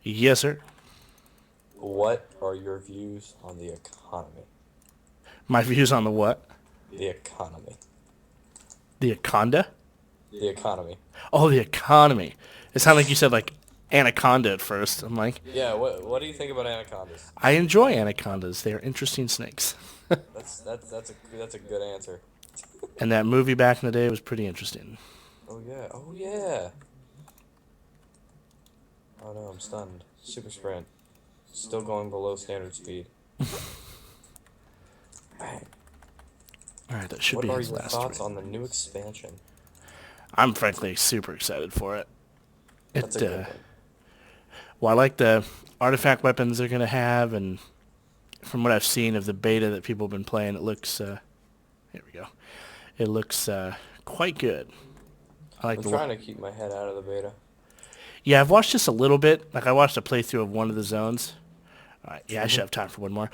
Yes, sir. What are your views on the economy? My views on the what? The economy. The Aconda? The economy. Oh, the economy. It sounded like you said like anaconda at first. I'm like, Yeah, what do you think about anacondas? I enjoy anacondas. They are interesting snakes. That's a good answer. And that movie back in the day was pretty interesting. Oh yeah. Oh yeah. Oh no, I'm stunned. Super sprint. Still going below standard speed. Bang. All right, that should What be are his your last thoughts ring. on the new expansion? I'm frankly super excited for it. That's It a good one. Well, I like the artifact weapons they're gonna have, and from what I've seen of the beta that people have been playing, it looks. Here we go. It looks quite good. I like I'm the. trying to keep my head out of the beta. Yeah, I've watched just a little bit. Like I watched a playthrough of one of the zones. All right, yeah, I should Hmm. have time for one more.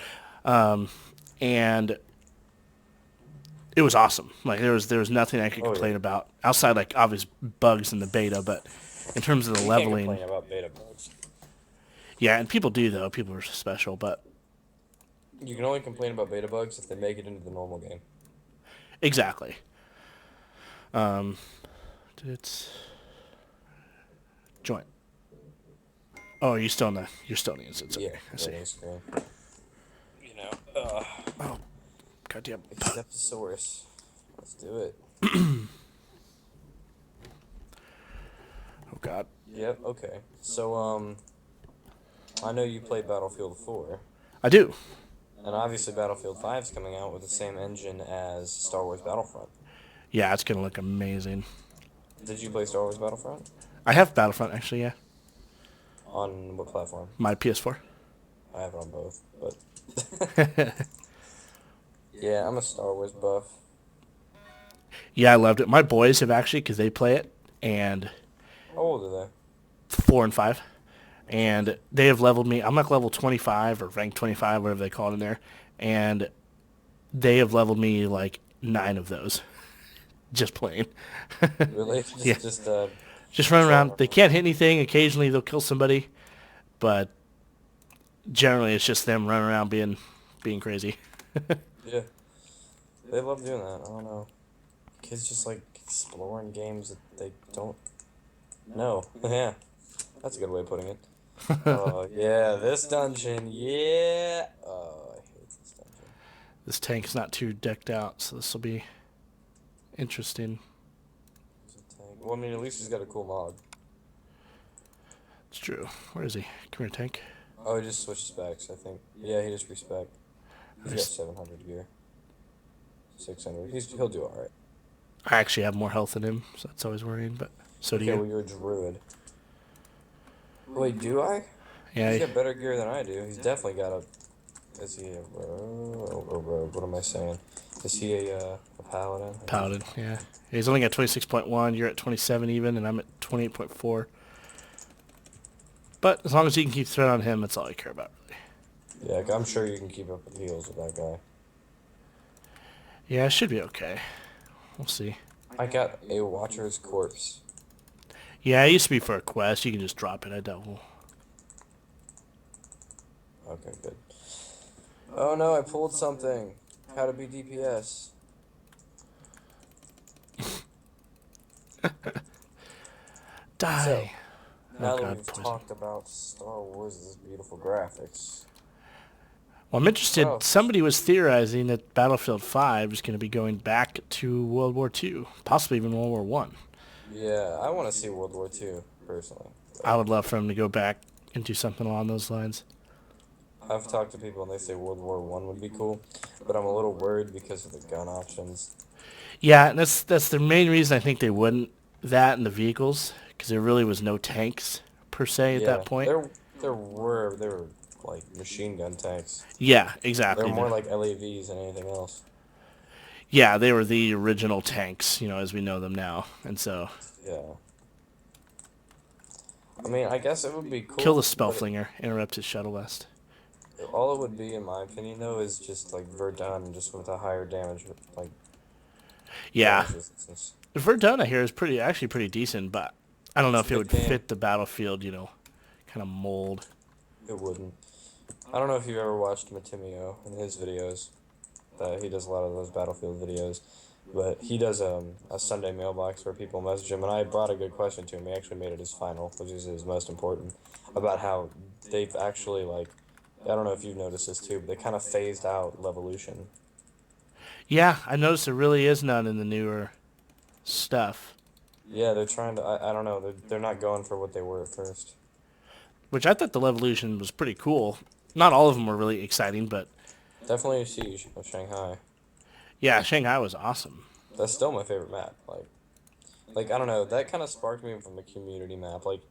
And it was awesome. Like there was nothing I could Oh yeah. complain about outside like obvious bugs in the beta, but in terms of the You can't leveling, complain about beta bugs. yeah, and people do though. People are special, but You can only complain about beta bugs if they make it into the normal game. exactly. It's joint. Oh, are you still in the? You're still in the instance. Yeah, Okay, I see. loading screen. You know, Oh, goddamn. Acceptosaurus. Let's do it. Oh God. Yep. Okay. So, I know you played Battlefield 4, I do. and obviously Battlefield 5 is coming out with the same engine as Star Wars Battlefront. Yeah, it's gonna look amazing. Did you play Star Wars Battlefront? I have Battlefront actually. Yeah, On what platform? my PS4. I have it on both, but yeah, I'm a Star Wars buff. Yeah, I loved it. My boys have actually because they play it, and How old are 4 and 5, and they have leveled me. I'm like level 25 or rank 25, whatever they call it in there, and they have leveled me like 9 of those just playing. they? Really? Yeah, Just just running trolling around. They around. can't hit anything. Occasionally they'll kill somebody, but generally it's just them running around being crazy. Yeah, they love doing that. I don't know. Kids just like exploring games that they don't know. Yeah, that's a good way of putting it. Oh yeah, this dungeon. Yeah. Oh, I hate this dungeon. This tank's not too decked out, so this will be interesting. There's a tank. Well, I mean, at least he's got a cool mod. It's true. Where is he? Come here, tank. Oh, he just switched specs, I think. Yeah, he just respec. He's got 700 gear. 600. He'll do all right. I actually have more health than him, so that's always worrying. But so do Okay, you. well you're a druid. Wait, do I? He's Yeah, got better gear than I do. He's definitely got a. Is he a rogue? What am I saying? Is he a paladin? I think he's a paladin. Yeah, paladin. he's only got 26.1. You're at 27 even, and I'm at 28.4. But as long as you can keep threat on him, that's all I care about, really. Yeah, I'm sure you can keep up with heals with that guy. Yeah, it should be okay. We'll see. I got a Watcher's Corpse. Yeah, it used to be for a quest. You can just drop it at double. Okay, good. Oh no, I pulled something. How to be DPS. So, Die. Oh now that God, we've poison. talked about Star Wars' beautiful graphics, Well, I'm what interested. else? Somebody was theorizing that Battlefield 5 is going to be going back to World War II, possibly even World War One. Yeah, I want to see World War II, personally. I But would love for him to go back and do something along those lines. I've talked to people and they say World War One would be cool, but I'm a little worried because of the gun options. Yeah, and that's the main reason I think they wouldn't. That and the vehicles, because there really was no tanks per se at that Yeah, point. there were like machine gun tanks. Yeah, They're exactly. more like LAVs than anything else. Yeah, they were the original tanks, as we know them now. And so, Yeah. I mean, I guess it would be kill the cool, but Spellflinger, interrupt his shuttle vest. all it would be, in my opinion, though, is just like Verdun, just with a higher Yeah, damage resistance. Verdun I hear is actually pretty decent, but I don't know if it It would can. fit the battlefield, kind kind of mold. It wouldn't. I don't know if you've ever watched Matimio and his videos. He does a lot of those Battlefield videos. But he does a Sunday mailbox where people message him, and I brought a good question to him. He actually made it his final, which is his most important, about how they've actually, like, I don't know if you've noticed this too, but they kind of phased out Levolution. Yeah, I noticed there really is none in the newer stuff, Yeah, they're trying to, I don't know, they're not going for what they were at first. which I thought the Levolution was pretty cool. Not all of them were really exciting, but Definitely a Siege of Shanghai. yeah, Shanghai was awesome. That's still my favorite map. I don't know, that kind of sparked me from the community map. Like,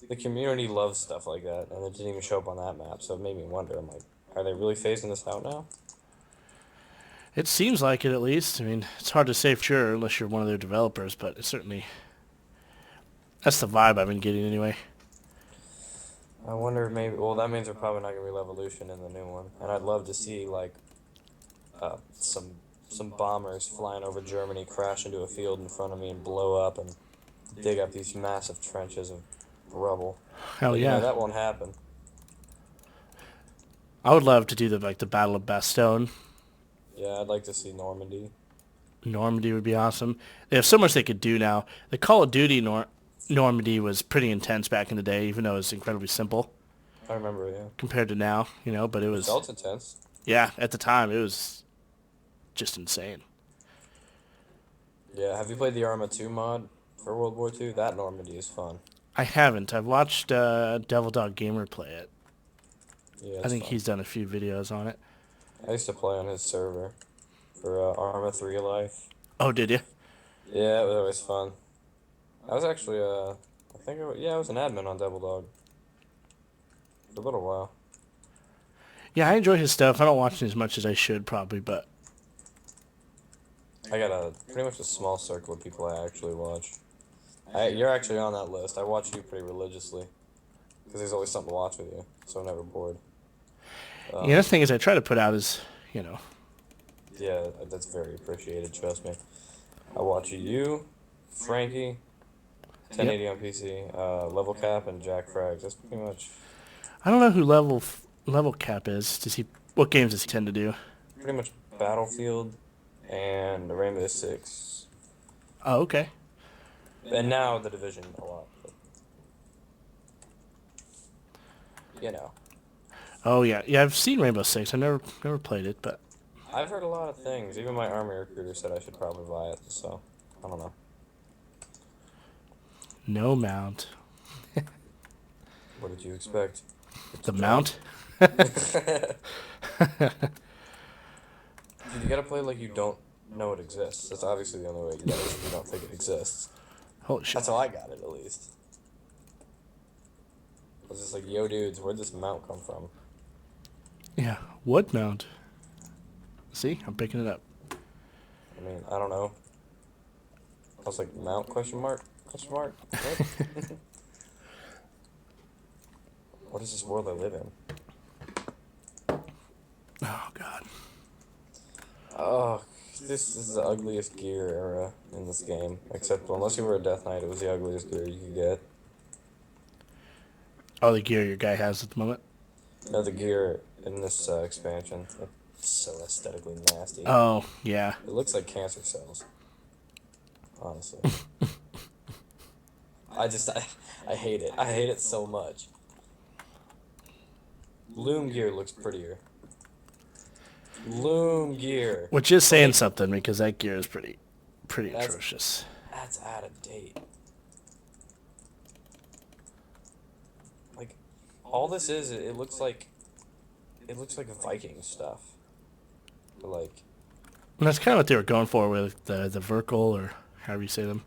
the community loves stuff like that, and it didn't even show up on that map, so it made me wonder. I'm like, are they really phasing this out now? It seems like it at least. I mean, it's hard to say for sure unless you're one of their developers, but it's certainly that's the vibe I've been getting anyway. I wonder if maybe. Well, that means they're probably not gonna be Levolution in the new one, and I'd love to see like uh, some some bombers flying over Germany crash into a field in front of me and blow up and dig up these massive trenches of rubble. Hell But yeah. that won't happen. I would love to do the Battle of Bastogne. Yeah, I'd like to see Normandy. Normandy would be awesome. They have so much they could do now. The Call of Duty Normandy was pretty intense back in the day, even though it was incredibly simple I remember, yeah. compared to now, but it It was, felt intense. yeah, at the time, it was just insane. Yeah, have you played the Arma 2 mod for World War II? That Normandy is fun. I haven't. I've watched Devil Dog Gamer play it. Yeah, I it's think fun. he's done a few videos on it. I used to play on his server for Arma 3 Life. Oh, did you? Yeah, it was always fun. I was actually, I think, yeah, I was an admin on Devil Dog for a little while. Yeah, I enjoy his stuff. I don't watch it as much as I should probably, but I got pretty much a small circle of people I actually watch. You're actually on that list. I watch you pretty religiously because there's always something to watch with you, so I'm never bored. yeah, the Um, thing is I try to put out is. yeah, that's very appreciated. Trust me. I watch you, Frankie, Yep. 1080 on PC, Level Cap, and Jack Frags. That's pretty much I don't know who level cap is. Does he? What games does he tend to do? pretty much Battlefield and Rainbow Six, Oh, okay. and now the Division a lot. But, you know, Oh yeah, yeah. I've seen Rainbow Six. I never played it, but I've heard a lot of things. Even my army recruiter said I should probably buy it. So I don't know. no mount. What did you expect? It's The jump. mount? Dude, you gotta play like you don't know it exists. That's obviously the only way you get it if you don't think it exists. Holy shit. That's how I got it, at least. I was just like, yo, dudes, where'd this mount come from? Yeah. What mount? See, I'm picking it up. I mean, I don't know. I was like, mount, question mark? Question mark? What? What is this world I live in? Oh god. Oh, this is the ugliest gear era in this game. Except, unless you were a Death Knight, it was the ugliest gear you could get. Oh, the gear your guy has at the moment. No, the gear in this expansion. It's so aesthetically nasty. Oh yeah. It looks like cancer cells. Honestly. I hate it. I hate it so much. Loom gear looks prettier. Loom gear. Which is saying Like, something because that gear is pretty that's atrocious. that's out of date. Like, all this is, it looks like Viking stuff. But like, And that's kind of what they were going for with the Verkle or however you say them.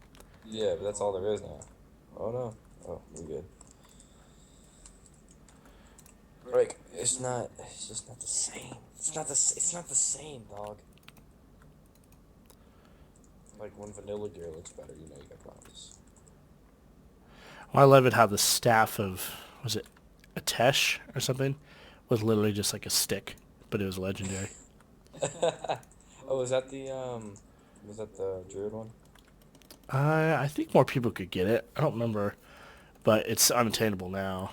yeah, but that's all there is now. Oh no. Oh, we're good. Like, it's just not the same. It's not the same, dog. Like, when vanilla gear looks better, you know you got problems. Well, I love it how the staff of was it a Tesh or something was literally just like a stick, but it was legendary. Oh, was that the druid one? I think more people could get it. I don't remember, but it's unattainable now.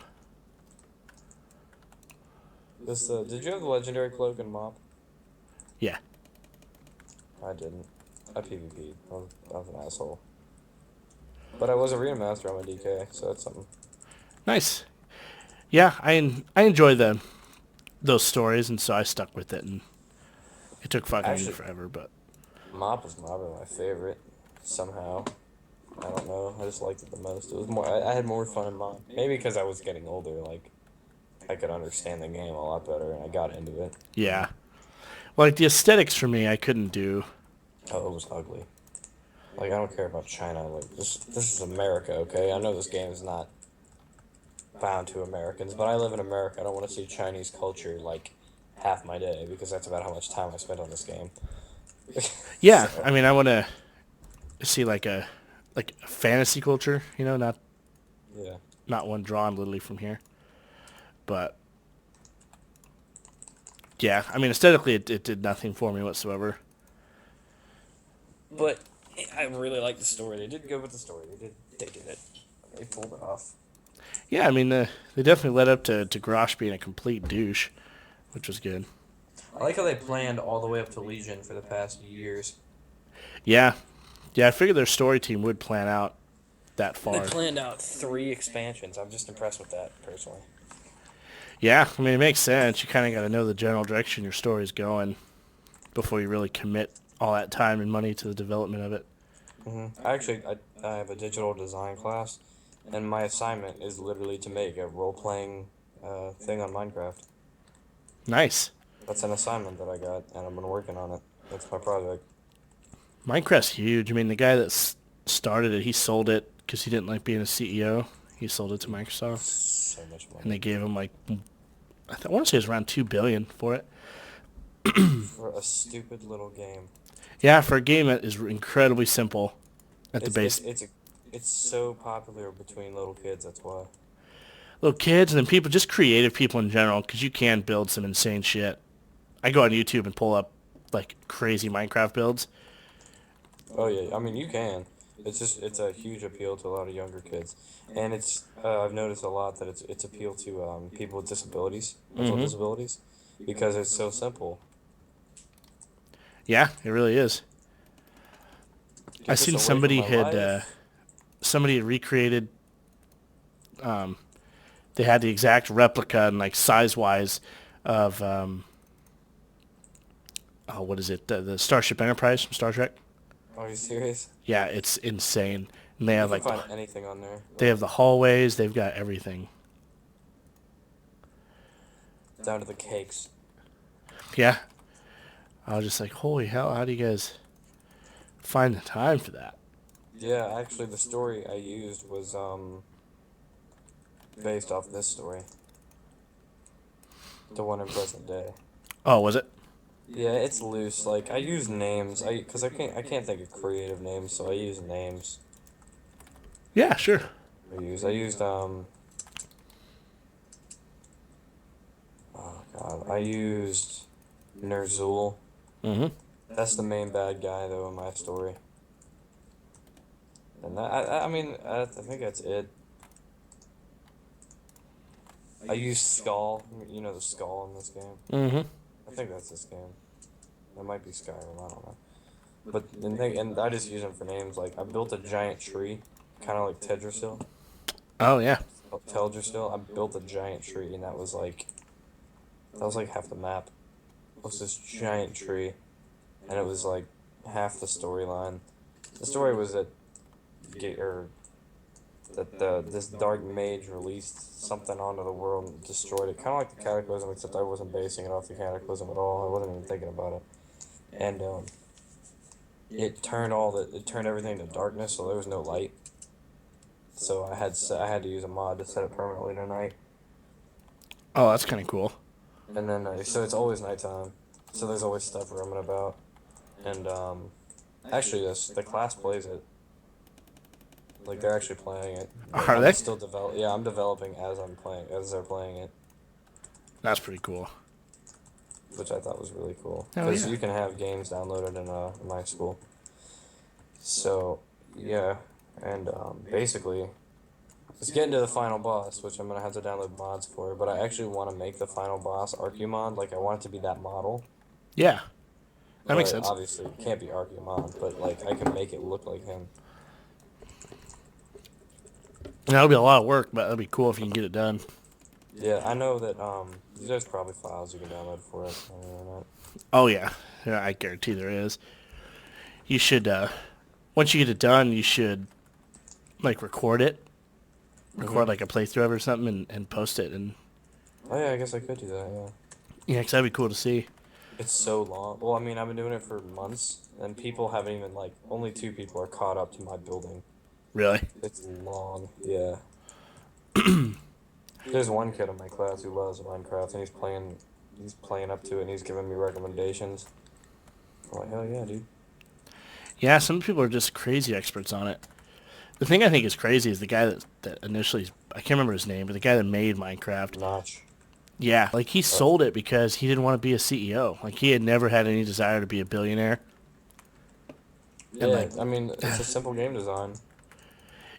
This did you have the legendary cloak and mop? Yeah. I didn't. I PvP'd. I was an asshole. But I was arena master on my DK, so that's something. Nice. Yeah, I enjoy those stories, and so I stuck with it, and it took fucking Actually, forever, but mop was probably my favorite. Somehow, I don't know. I just liked it the most. It was more. I had more fun in mop. Maybe because I was getting older. Like I could understand the game a lot better, and I got into it. yeah. Like the aesthetics for me, I couldn't do. Oh, it was ugly. Like I don't care about China. Like this is America, okay? I know this game is not bound to Americans, but I live in America. I don't want to see Chinese culture like half my day because that's about how much time I spent on this game. Yeah, So I mean, I want to see like a fantasy culture, not yeah, one drawn literally from here. But yeah, I mean, aesthetically, it did nothing for me whatsoever. but I really like the story. They did good with the story. They did it. They pulled it off. Yeah, I mean, they definitely led up to Grosh being a complete douche, which was good. I like how they planned all the way up to Legion for the past years. Yeah, yeah, I figured their story team would plan out that They far. planned out 3 expansions. I'm just impressed with that personally. Yeah, I mean, it makes sense. You kind of got to know the general direction your story's going before you really commit all that time and money to the development of it. I have a digital design class, and my assignment is literally to make a role playing thing on Minecraft. Nice. That's an assignment that I got, and I've been working on it. That's my project. Minecraft's huge. I mean, the guy that started it, he sold it because he didn't like being a CEO. He sold it to Microsoft, So much and they money gave him like I want to say it was around 2 billion for it. for a stupid little game. Yeah, for a game that is incredibly simple at the It's base. it's so popular between little kids. That's why. Little kids and then people, just creative people in general, because you can build some insane shit. I go on YouTube and pull up like crazy Minecraft builds. Oh yeah, I mean you can. It's a huge appeal to a lot of younger kids, and I've noticed a lot that it's appeal to people with disabilities, mental Mm-hmm. disabilities, because it's so simple. Yeah, it really is. I Get this seen away from my life. somebody had recreated. Um, they had the exact replica and like size wise of oh, what is it? The Starship Enterprise from Star Trek. Are you serious? Yeah, it's insane. And they You have can like find anything on there. they Like have the hallways. They've got everything. down to the cakes. Yeah, I was just like, holy hell! How do you guys find the time for that? Yeah, actually, the story I used was based off this story, the one in present day. Oh, was it? Yeah, it's loose. Like I use names. Cause I can't think of creative names, so I use names. Yeah, sure. I used oh god, I used Nerzul. Mm-hmm. That's the main bad guy though in my story. And I mean I think that's it. I used Skull. You know the Skull in this game. Mm-hmm. I think that's this game. It might be Skyrim. I don't know. But and I just use them for names. Like I built a giant tree, kind of like Tedrasil. Oh yeah. Teldrassil. I built a giant tree, and that was like half the map. It was this giant tree, and it was like half the storyline. The story was that or that this dark mage released something onto the world and destroyed it, kind of like the Cataclysm, except I wasn't basing it off the Cataclysm at all. I wasn't even thinking about it, and it turned everything to darkness, so there was no light. So I had to use a mod to set it permanently to night, Oh, that's kind of cool. and then so it's always nighttime. So there's always stuff roaming about, and actually the class plays it. Like they're actually playing it. Like Are I'm they? still develop. Yeah, I'm developing as they're playing it, That's pretty cool. which I thought was really cool Oh because yeah. you can have games downloaded in my school. So yeah, and basically It's getting to the final boss, which I'm gonna have to download mods for. But I actually want to make the final boss Arcumon. Like I want it to be that model. Yeah, that makes But sense. obviously, it can't be Arcumon. But like I can make it look like him. And that'll be a lot of work, but that'll be cool if you can get it done. Yeah, I know that. There's probably files you can download for it on the internet. Oh yeah, yeah, I guarantee there is. You should once you get it done, you should like record Mhm. like a playthrough of it or something, and post it. And Oh yeah, I guess I could do that. Yeah. yeah, 'cause that'd be cool to see. It's so long. Well, I mean, I've been doing it for months, and people haven't even like. Only two people are caught up to my building. Really? It's long. Yeah. There's one kid in my class who loves Minecraft, and he's playing up to it, and he's giving me recommendations. I'm like, hell yeah, dude. Yeah, some people are just crazy experts on it. The thing I think is crazy is the guy that initially, I can't remember his name, but the guy that made Minecraft. Notch. Yeah, like he That's, sold it because he didn't want to be a CEO. Like he had never had any desire to be a billionaire. And yeah, like, I mean, it's a simple game design.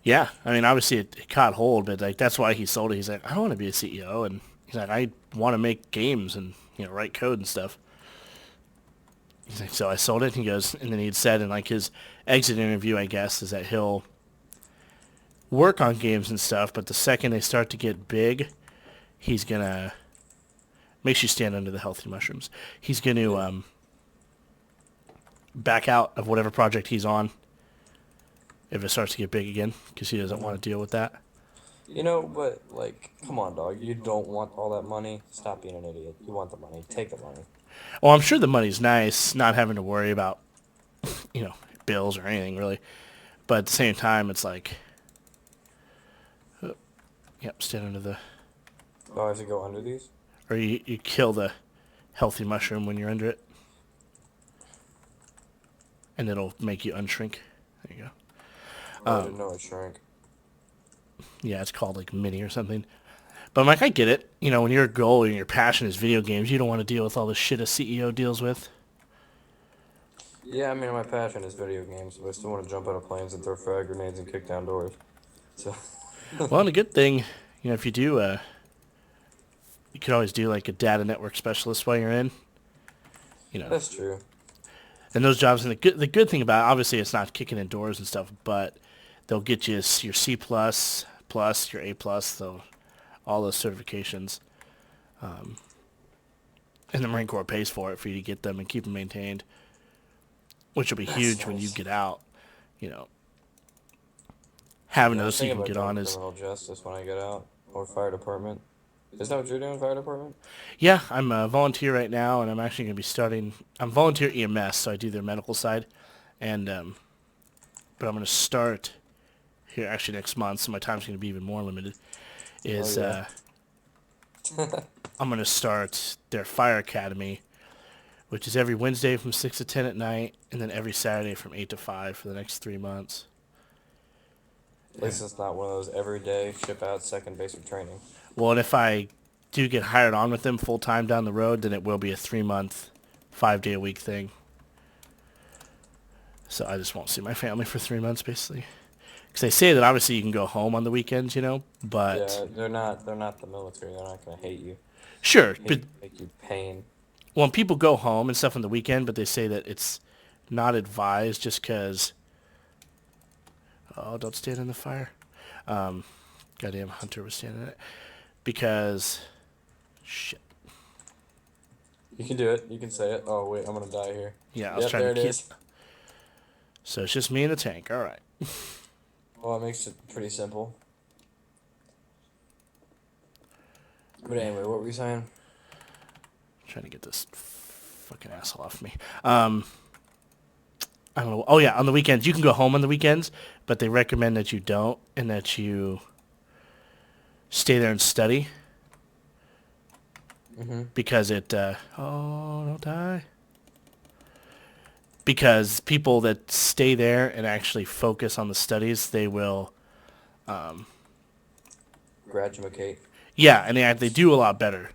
yeah, I mean, obviously it caught hold, but like that's why he sold it. He's like, I don't want to be a CEO, and he's like, I want to make games and write code and stuff. He's like, so I sold it. And he goes, and then he'd said in like his exit interview, I guess, is that he'll work on games and stuff, but the second they start to get big, he's gonna makes you stand under the healthy mushrooms. He's gonna Yeah. back out of whatever project he's on if it starts to get big again because he doesn't hmm want to deal with that. But like, come on, dog. You don't want all that money. Stop being an idiot. You want the money. Take the money. Well, I'm sure the money's nice, not having to worry about you know bills or anything really. But at the same time, it's like, yep, stand under the, Oh, I have to go under these? or you kill the healthy mushroom when you're under it, and it'll make you unshrink. There you go. Oh, I didn't know it shrank. Yeah, it's called like mini or something. But I'm like, I get it. When your goal and your passion is video games, you don't want to deal with all the shit a CEO deals with. Yeah, I mean, my passion is video games, but I still want to jump out of planes and throw frag grenades and kick down doors. So, Well, and a good thing, if you do, you could always do like a data network specialist while you're in. You know, that's true. and those jobs. And the good thing about it, obviously it's not kicking in doors and stuff, but they'll get you your C plus, your A plus, all those certifications. And the Marine Corps pays for it for you to get them and keep them maintained, which will be That's huge when you nice. get out. You know, having Yeah, I was those so you thinking can about get going on to is. criminal justice when I get out, or fire department. Is that what you're doing, fire department? Yeah, I'm a volunteer right now, and I'm actually going to be starting. I'm volunteer EMS, so I do their medical side, and but I'm going to start here actually next month, so my time's going to be even more limited. Oh Is yeah. I'm going to start their fire academy, which is every Wednesday from 6 to 10 at night, and then every Saturday from 8 to 5 for the next 3 months. At And, least it's not one of those everyday ship out second basic training. well, and if I do get hired on with them full time down the road, then it will be a 3 month, 5 day a week thing. So I just won't see my family for 3 months, basically. Because they say that obviously you can go home on the weekends, but Yeah, they're not the military. They're not gonna hate you. sure. But Make you pain. when people go home and stuff on the weekend, but they say that it's not advised just because, oh, don't stand in the fire. Goddamn Hunter was standing in it. Because, shit. You can do it. You can say it. Oh wait, I'm gonna die here. Yeah, I was Yep, trying to there it keep. is. So it's just me and the tank. All right. Well, that makes it pretty simple. But anyway, what were you saying? Trying to get this fucking asshole off me. I don't know. Oh yeah, on the weekends you can go home on the weekends, but they recommend that you don't and that you stay there and study Mm-hmm. because oh, don't die. Because people that stay there and actually focus on the studies, they will. Graduate. Yeah, and they do a lot better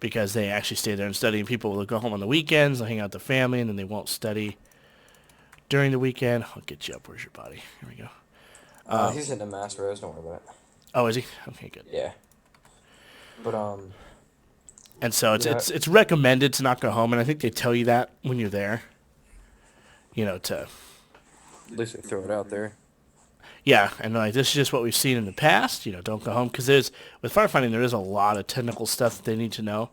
because they actually stay there and study. And people will go home on the weekends, they'll hang out with their family, and then they won't study during the weekend. I'll get you up. Where's your body? Here we go. He's hitting a mass rose. Don't worry about it. Oh, is he? Okay, good. Yeah. But And so it's yeah. it's recommended to not go home, and I think they tell you that when you're there. To At least they throw it out there. yeah, and like this is just what we've seen in the past. Don't go home because there's with firefighting there is a lot of technical stuff that they need to know.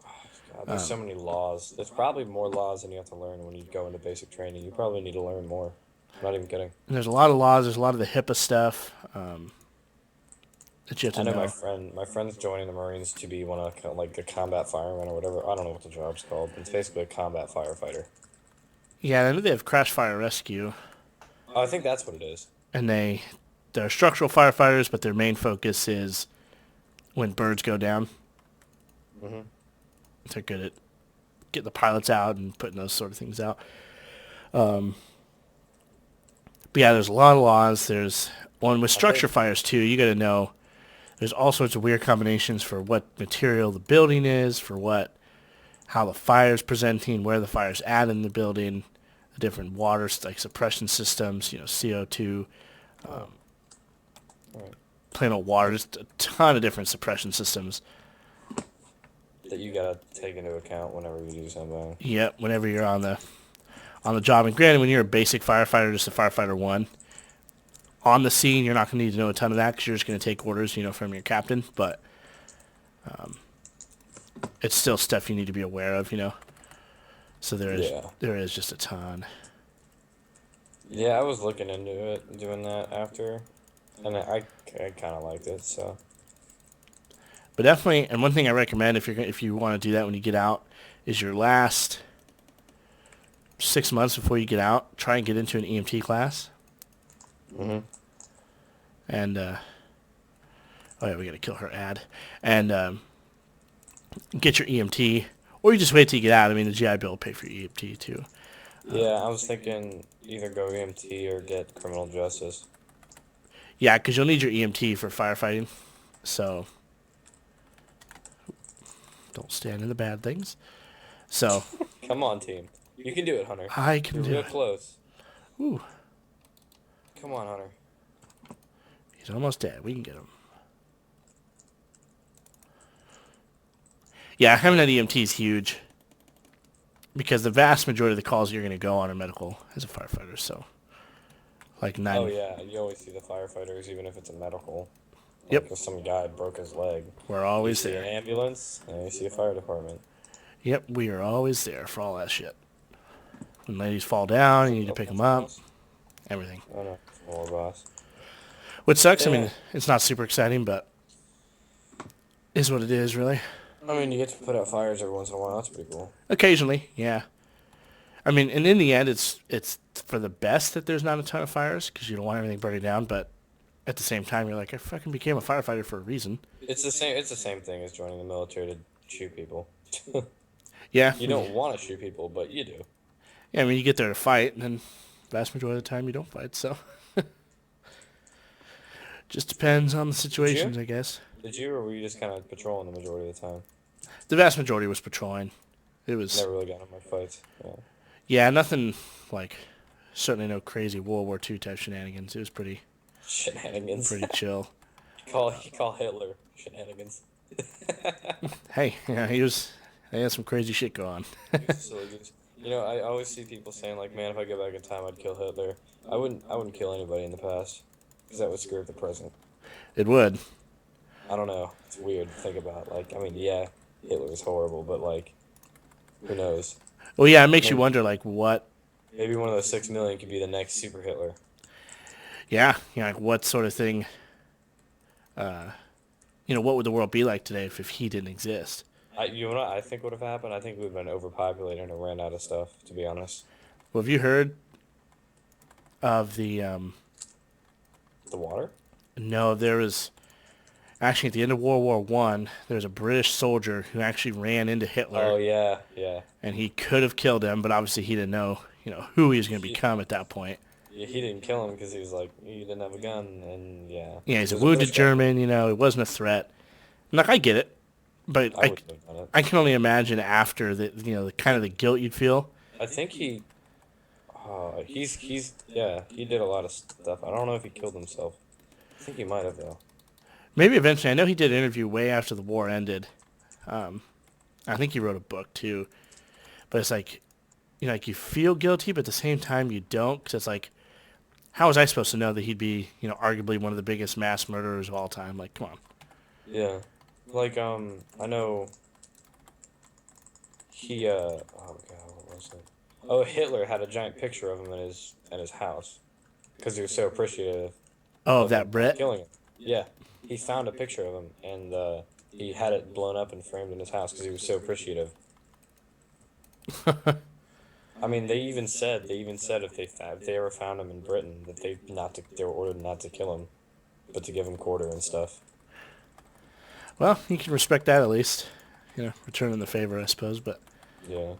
God, there's so many laws. There's probably more laws than you have to learn when you go into basic training. You probably need to learn more. I'm not even kidding. And there's a lot of laws. There's a lot of the HIPAA stuff that you have to I know know. my friend's joining the Marines to be one of like a combat fireman or whatever. I don't know what the job's called, but it's basically a combat firefighter. Yeah, I know they have crash fire rescue, Oh, I think that's what it is. and they're structural firefighters, but their main focus is when birds go down. Hmm. They're good at getting the pilots out and putting those sort of things out. But yeah, there's a lot of laws. There's one with I structure think fires too. You got to know. There's all sorts of weird combinations for what material the building is, for how the fire's presenting, where the fire's at in the building, the different water like suppression systems, CO2, oh, all right. plain old water, just a ton of different suppression systems. That you gotta take into account whenever you do something. Yep, whenever you're on the job. And granted, when you're a basic firefighter, just a firefighter one, on the scene, you're not going to need to know a ton of that because you're just going to take orders, from your captain. But it's still stuff you need to be aware of. So Yeah. there is just a ton. Yeah, I was looking into it, doing that after, and I kind of liked it. So But definitely, and one thing I recommend if you want to do that when you get out is your last 6 months before you get out, try and get into an EMT class. hmm. And oh yeah, we got to kill her ad. And get your EMT, or you just wait till you get out. I mean, the GI Bill will pay for your EMT too. Yeah, I was thinking either go EMT or get criminal justice. Yeah, because you'll need your EMT for firefighting. So don't stand in the bad things. So Come on, team. You can do it, Hunter. I can You're do real it. close. Ooh, Come on, Hunter. he's almost dead. We can get him. Yeah, having that EMT is huge because the vast majority of the calls you're going to go on are medical as a firefighter. So, like Oh 90. yeah, you always see the firefighters, even if it's a medical. Like Yep, if some guy broke his leg, we're you always see an there. ambulance and you see a fire department. Yep, we are always there for all that shit. When ladies fall down, you need to Oh, pick them that's a up. boss. Everything. Oh no, it's more boss. Which sucks. I Yeah, mean, it's not super exciting, but is what it is, really. I mean you get to put out fires every once in a while. That's pretty cool. Occasionally, yeah. I mean, and in the end, it's for the best that there's not a ton of fires because you don't want everything burning down. But at the same time, you're like, I fucking became a firefighter for a reason. It's the same. It's the same thing as joining the military to shoot people. Yeah, You don't want to shoot people, but you do. yeah. I mean, you get there to fight, and then vast majority of the time you don't fight. So just depends on the Did you? situations, I guess. Did you, or were you just kind of patrolling the majority of the time? The vast majority was patrolling. It was Never really got in my fights. Yeah. yeah, nothing like certainly no crazy World War II type shenanigans. It was Shenanigans. pretty chill. You call Hitler shenanigans. Hey, yeah, he had some crazy shit going on. He's a silly goose. I always see people saying like, "Man, if I go back in time, I'd kill Hitler." I wouldn't. I wouldn't kill anybody in the past, because that would screw up the present. It would. I don't know. It's weird to think about. Like, I mean, yeah, Hitler is horrible, but like, who knows? Well, yeah, it makes you Maybe wonder, like, what, maybe one of those 6 million could be the next super Hitler. yeah, like, what sort of thing, what would the world be like today if he didn't exist? You know what I think would have happened? I think we've been overpopulated and ran out of stuff. To be honest, Well, have you heard of the water. no, there was, actually, at the end of World War One, there was a British soldier who actually ran into Hitler, Oh yeah, yeah. and he could have killed him, but obviously he didn't know, who he was going to He, become at that point. yeah, he didn't kill him because he was like he didn't have a gun, and yeah, Yeah, he he's a was a British wounded guy. German, it wasn't a threat. And, like, I get it, but I wouldn't have done it. I can only imagine after the kind of the guilt you'd feel. I think he's yeah, he did a lot of stuff. I don't know if he killed himself. I think he might have though. Maybe eventually. I know he did an interview way after the war ended. Um, I think he wrote a book too. But it's like, like you feel guilty, but at the same time you don't, because it's like, how was I supposed to know that he'd be, arguably one of the biggest mass murderers of all time? Like, come on. Yeah. Like, I know oh god, what was it? Oh, Hitler had a giant picture of him in his house because he was so appreciative Oh, of of him that Brit? killing him. Yeah, he found a picture of him and he had it blown up and framed in his house because he was so appreciative. I mean, they even said if they ever found him in Britain that they were ordered not to kill him, but to give him quarter and stuff. Well, you can respect that at least. Returning the favor, I suppose. But Yeah.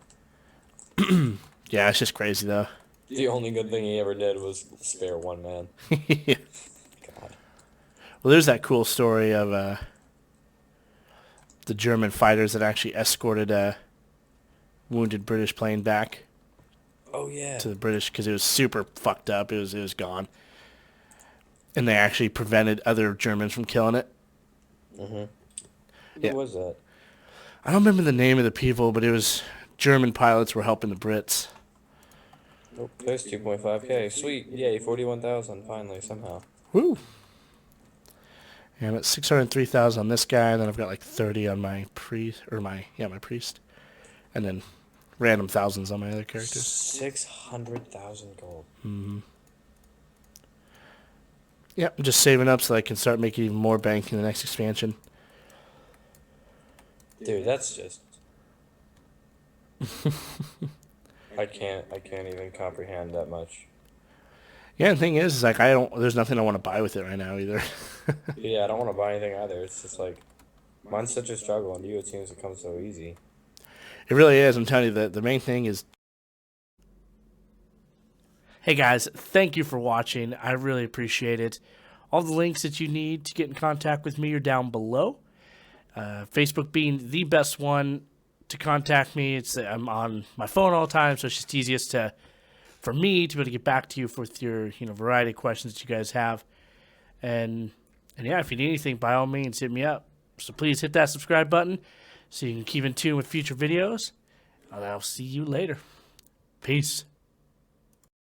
yeah, it's just crazy though. The only good thing he ever did was spare one man. Well, God. there's that cool story of the German fighters that actually escorted a wounded British plane back Oh yeah. to the British because it was super fucked up. It was gone, and they actually prevented other Germans from killing it. Mm-hmm. Who Yeah, was that? I don't remember the name of the people, but it was German pilots were helping the Brits. Nope. There's 2.5K. Sweet. Yay, 41,000 finally somehow. Woo! Yeah, I'm at 603,000 on this guy, and then I've got like 30 on my priest, my priest, and then random thousands on my other characters. 600,000 gold. Yeah, I'm just saving up so I can start making even more bank in the next expansion. Dude, that's just I can't even comprehend that much. Yeah, the thing is like I don't. There's nothing I want to buy with it right now either. Yeah, I don't want to buy anything either. It's just like mine's such a struggle, and you it seems to come so easy. It really is. I'm telling you that the main thing is. Hey guys, thank you for watching. I really appreciate it. All the links that you need to get in contact with me are down below. Facebook being the best one to contact me. I'm on my phone all the time, so it's just easiest for me to be able to get back to you with your variety of questions that you guys have. And yeah, if you need anything, by all means, hit me up. So please hit that subscribe button so you can keep in tune with future videos. And I'll see you later. Peace.